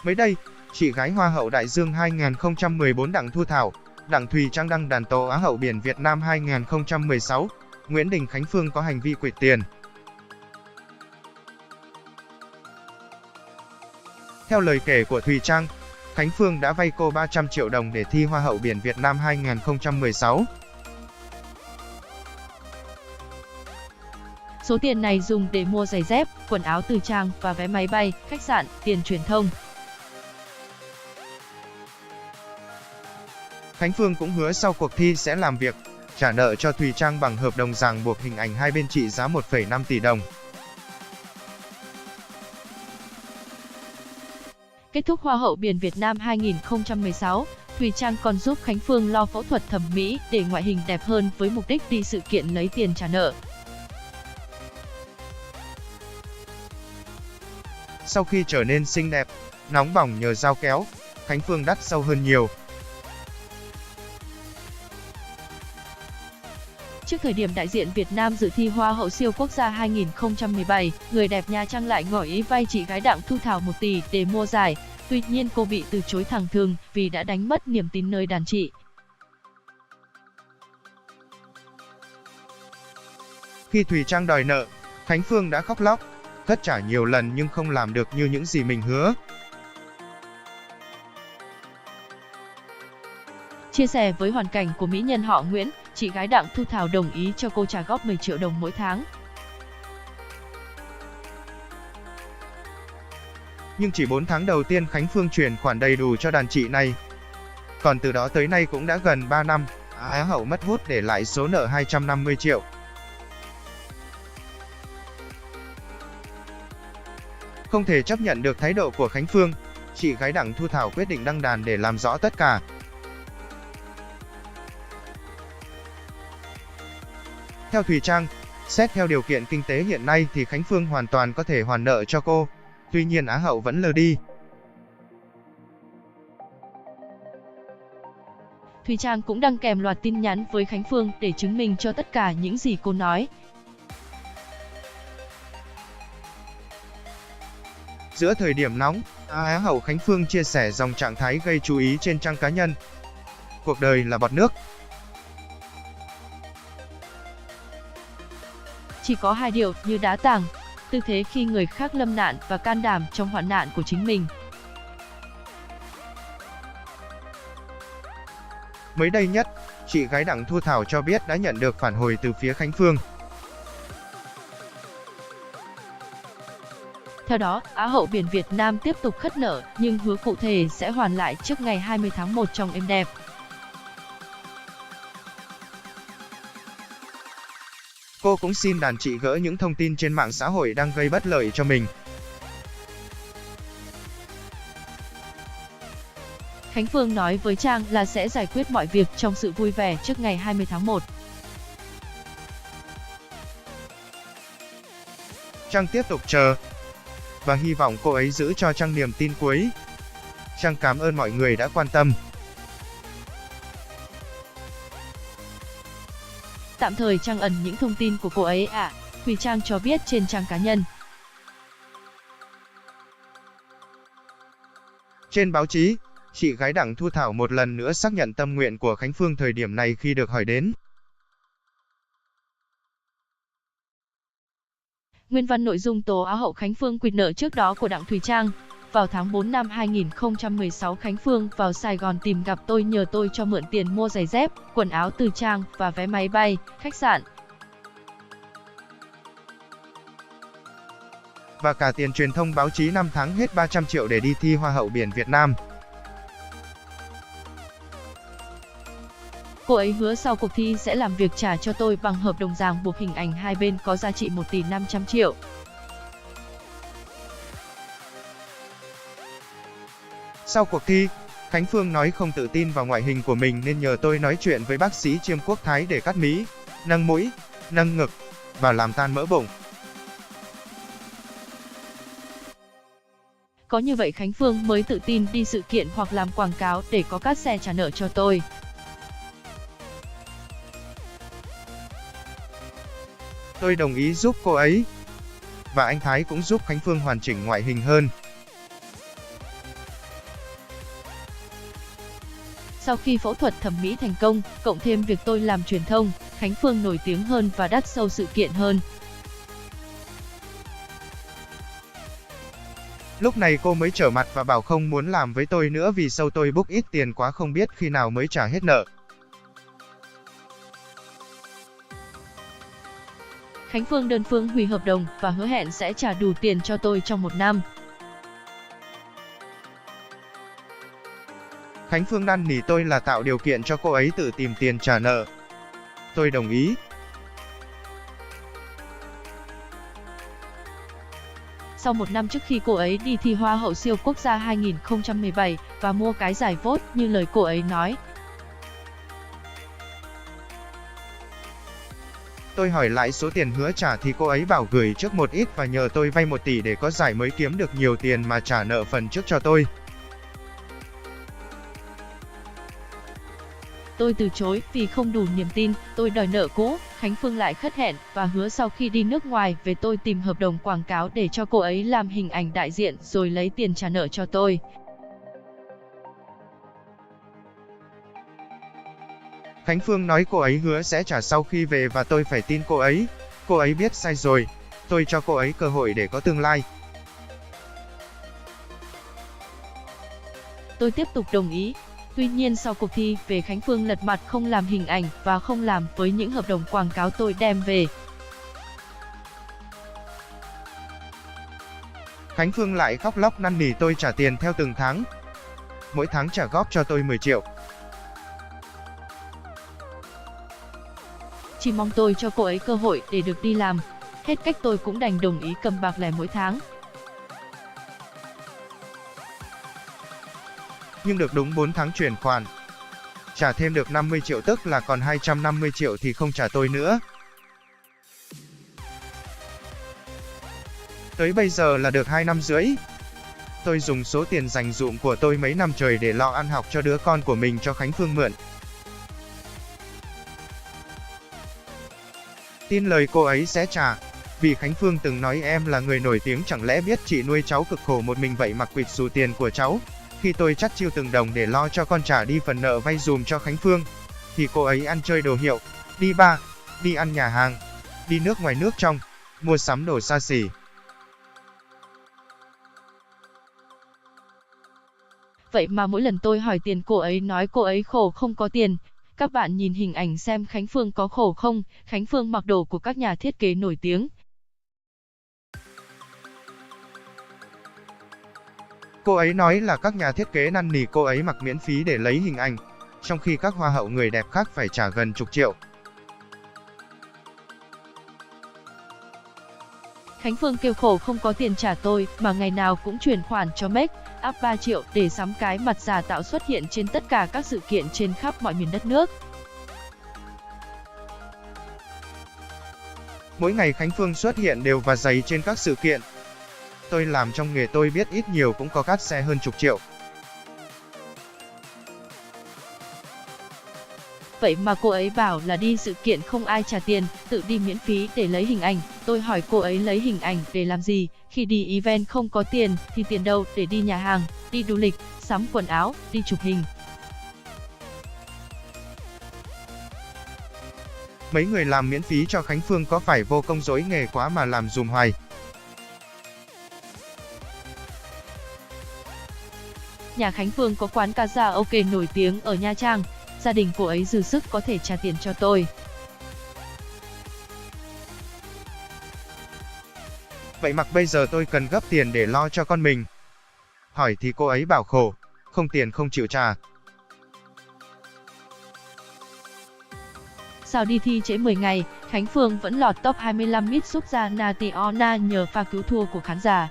Mới đây, chị gái Hoa hậu Đại Dương 2014 Đặng Thu Thảo, Đặng Thùy Trang đăng đàn tố Á hậu Biển Việt Nam 2016, Nguyễn Đình Khánh Phương có hành vi quỵt tiền. Theo lời kể của Thùy Trang, Khánh Phương đã vay cô 300 triệu đồng để thi Hoa hậu Biển Việt Nam 2016. Số tiền này dùng để mua giày dép, quần áo thời trang và vé máy bay, khách sạn, tiền truyền thông. Khánh Phương cũng hứa sau cuộc thi sẽ làm việc, trả nợ cho Thùy Trang bằng hợp đồng ràng buộc hình ảnh hai bên trị giá 1,5 tỷ đồng. Kết thúc Hoa hậu Biển Việt Nam 2016, Thùy Trang còn giúp Khánh Phương lo phẫu thuật thẩm mỹ để ngoại hình đẹp hơn với mục đích đi sự kiện lấy tiền trả nợ. Sau khi trở nên xinh đẹp, nóng bỏng nhờ dao kéo, Khánh Phương đắt sâu hơn nhiều. Trước thời điểm đại diện Việt Nam dự thi Hoa hậu siêu quốc gia 2017, người đẹp Nha Trang lại ngỏ ý vay chị gái Đặng Thu Thảo 1 tỷ để mua giải. Tuy nhiên cô bị từ chối thẳng thừng vì đã đánh mất niềm tin nơi đàn chị. Khi Thùy Trang đòi nợ, Khánh Phương đã khóc lóc, thất trả nhiều lần nhưng không làm được như những gì mình hứa. Chia sẻ với hoàn cảnh của mỹ nhân họ Nguyễn, chị gái Đặng Thu Thảo đồng ý cho cô trả góp 10 triệu đồng mỗi tháng. Nhưng chỉ 4 tháng đầu tiên Khánh Phương chuyển khoản đầy đủ cho đàn chị này. Còn từ đó tới nay cũng đã gần 3 năm, Á hậu mất hút để lại số nợ 250 triệu. Không thể chấp nhận được thái độ của Khánh Phương, chị gái Đặng Thu Thảo quyết định đăng đàn để làm rõ tất cả. Theo Thùy Trang, xét theo điều kiện kinh tế hiện nay thì Khánh Phương hoàn toàn có thể hoàn nợ cho cô, tuy nhiên Á hậu vẫn lờ đi. Thùy Trang cũng đăng kèm loạt tin nhắn với Khánh Phương để chứng minh cho tất cả những gì cô nói. Giữa thời điểm nóng, Á hậu Khánh Phương chia sẻ dòng trạng thái gây chú ý trên trang cá nhân. Cuộc đời là bọt nước. Chỉ có hai điều như đá tảng, tư thế khi người khác lâm nạn và can đảm trong hoạn nạn của chính mình. Mới đây nhất, chị gái Đặng Thu Thảo cho biết đã nhận được phản hồi từ phía Khánh Phương. Theo đó, Á hậu Biển Việt Nam tiếp tục khất nợ nhưng hứa cụ thể sẽ hoàn lại trước ngày 20 tháng 1 trong êm đẹp. Cô cũng xin đàn chị gỡ những thông tin trên mạng xã hội đang gây bất lợi cho mình. Khánh Phương nói với Trang là sẽ giải quyết mọi việc trong sự vui vẻ trước ngày 20 tháng 1. Trang tiếp tục chờ và hy vọng cô ấy giữ cho Trang niềm tin cuối. Trang cảm ơn mọi người đã quan tâm. Tạm thời Trang ẩn những thông tin của cô ấy ạ, Thùy Trang cho biết trên trang cá nhân. Trên báo chí, chị gái Đặng Thu Thảo một lần nữa xác nhận tâm nguyện của Khánh Phương thời điểm này khi được hỏi đến. Nguyên văn nội dung tố Á hậu Khánh Phương quỵt nợ trước đó của Đặng Thùy Trang. Vào tháng 4 năm 2016, Khánh Phương vào Sài Gòn tìm gặp tôi nhờ tôi cho mượn tiền mua giày dép, quần áo thời trang và vé máy bay, khách sạn. Và cả tiền truyền thông báo chí 5 tháng hết 300 triệu để đi thi Hoa hậu Biển Việt Nam. Cô ấy hứa sau cuộc thi sẽ làm việc trả cho tôi bằng hợp đồng ràng buộc hình ảnh hai bên có giá trị 1 tỷ 500 triệu. Sau cuộc thi, Khánh Phương nói không tự tin vào ngoại hình của mình nên nhờ tôi nói chuyện với bác sĩ Chiêm Quốc Thái để cắt mí, nâng mũi, nâng ngực và làm tan mỡ bụng. Có như vậy Khánh Phương mới tự tin đi sự kiện hoặc làm quảng cáo để có cát xe trả nợ cho tôi. Tôi đồng ý giúp cô ấy. Và anh Thái cũng giúp Khánh Phương hoàn chỉnh ngoại hình hơn. Sau khi phẫu thuật thẩm mỹ thành công, cộng thêm việc tôi làm truyền thông, Khánh Phương nổi tiếng hơn và đắt sâu sự kiện hơn. Lúc này cô mới trở mặt và bảo không muốn làm với tôi nữa vì show tôi book ít tiền quá không biết khi nào mới trả hết nợ. Khánh Phương đơn phương hủy hợp đồng và hứa hẹn sẽ trả đủ tiền cho tôi trong 1 năm. Khánh Phương năn nỉ tôi là tạo điều kiện cho cô ấy tự tìm tiền trả nợ. Tôi đồng ý. Sau 1 năm trước khi cô ấy đi thi Hoa hậu siêu quốc gia 2017 và mua cái giải vote như lời cô ấy nói. Tôi hỏi lại số tiền hứa trả thì cô ấy bảo gửi trước một ít và nhờ tôi vay 1 tỷ để có giải mới kiếm được nhiều tiền mà trả nợ phần trước cho tôi. Tôi từ chối vì không đủ niềm tin, tôi đòi nợ cũ, Khánh Phương lại khất hẹn và hứa sau khi đi nước ngoài về tôi tìm hợp đồng quảng cáo để cho cô ấy làm hình ảnh đại diện rồi lấy tiền trả nợ cho tôi. Khánh Phương nói cô ấy hứa sẽ trả sau khi về và tôi phải tin cô ấy. Cô ấy biết sai rồi. Tôi cho cô ấy cơ hội để có tương lai. Tôi tiếp tục đồng ý. Tuy nhiên sau cuộc thi về Khánh Phương lật mặt không làm hình ảnh và không làm với những hợp đồng quảng cáo tôi đem về. Khánh Phương lại khóc lóc năn nỉ tôi trả tiền theo từng tháng. Mỗi tháng trả góp cho tôi 10 triệu. Chỉ mong tôi cho cô ấy cơ hội để được đi làm. Hết cách tôi cũng đành đồng ý cầm bạc lẻ mỗi tháng. Nhưng được đúng 4 tháng chuyển khoản. Trả thêm được 50 triệu tức là còn 250 triệu thì không trả tôi nữa. Tới bây giờ là được 2 năm rưỡi. Tôi dùng số tiền dành dụm của tôi mấy năm trời để lo ăn học cho đứa con của mình cho Khánh Phương mượn. Tin lời cô ấy sẽ trả. Vì Khánh Phương từng nói em là người nổi tiếng chẳng lẽ biết chị nuôi cháu cực khổ một mình vậy mà quỵt xù tiền của cháu. Khi tôi chắt chiu từng đồng để lo cho con trả đi phần nợ vay dùm cho Khánh Phương, thì cô ấy ăn chơi đồ hiệu, đi bar, đi ăn nhà hàng, đi nước ngoài nước trong, mua sắm đồ xa xỉ. Vậy mà mỗi lần tôi hỏi tiền cô ấy nói cô ấy khổ không có tiền. Các bạn nhìn hình ảnh xem Khánh Phương có khổ không? Khánh Phương mặc đồ của các nhà thiết kế nổi tiếng. Cô ấy nói là các nhà thiết kế năn nỉ cô ấy mặc miễn phí để lấy hình ảnh, trong khi các hoa hậu người đẹp khác phải trả gần chục triệu. Khánh Phương kêu khổ không có tiền trả tôi mà ngày nào cũng chuyển khoản cho make up 3 triệu để sắm cái mặt giả tạo xuất hiện trên tất cả các sự kiện trên khắp mọi miền đất nước. Mỗi ngày Khánh Phương xuất hiện đều và giày trên các sự kiện. Tôi làm trong nghề tôi biết ít nhiều cũng có cát xe hơn chục triệu. Vậy mà cô ấy bảo là đi sự kiện không ai trả tiền, tự đi miễn phí để lấy hình ảnh. Tôi hỏi cô ấy lấy hình ảnh để làm gì, khi đi event không có tiền thì tiền đâu để đi nhà hàng, đi du lịch, sắm quần áo, đi chụp hình. Mấy người làm miễn phí cho Khánh Phương có phải vô công dối nghề quá mà làm dùm hoài. Nhà Khánh Phương có quán karaoke nổi tiếng ở Nha Trang. Gia đình cô ấy dư sức có thể trả tiền cho tôi. Vậy mặc bây giờ tôi cần gấp tiền để lo cho con mình. Hỏi thì cô ấy bảo khổ, không tiền không chịu trả. Sau đi thi trễ 10 ngày, Khánh Phương vẫn lọt top 25 Miss Quốc gia Nationa nhờ pha cứu thua của khán giả.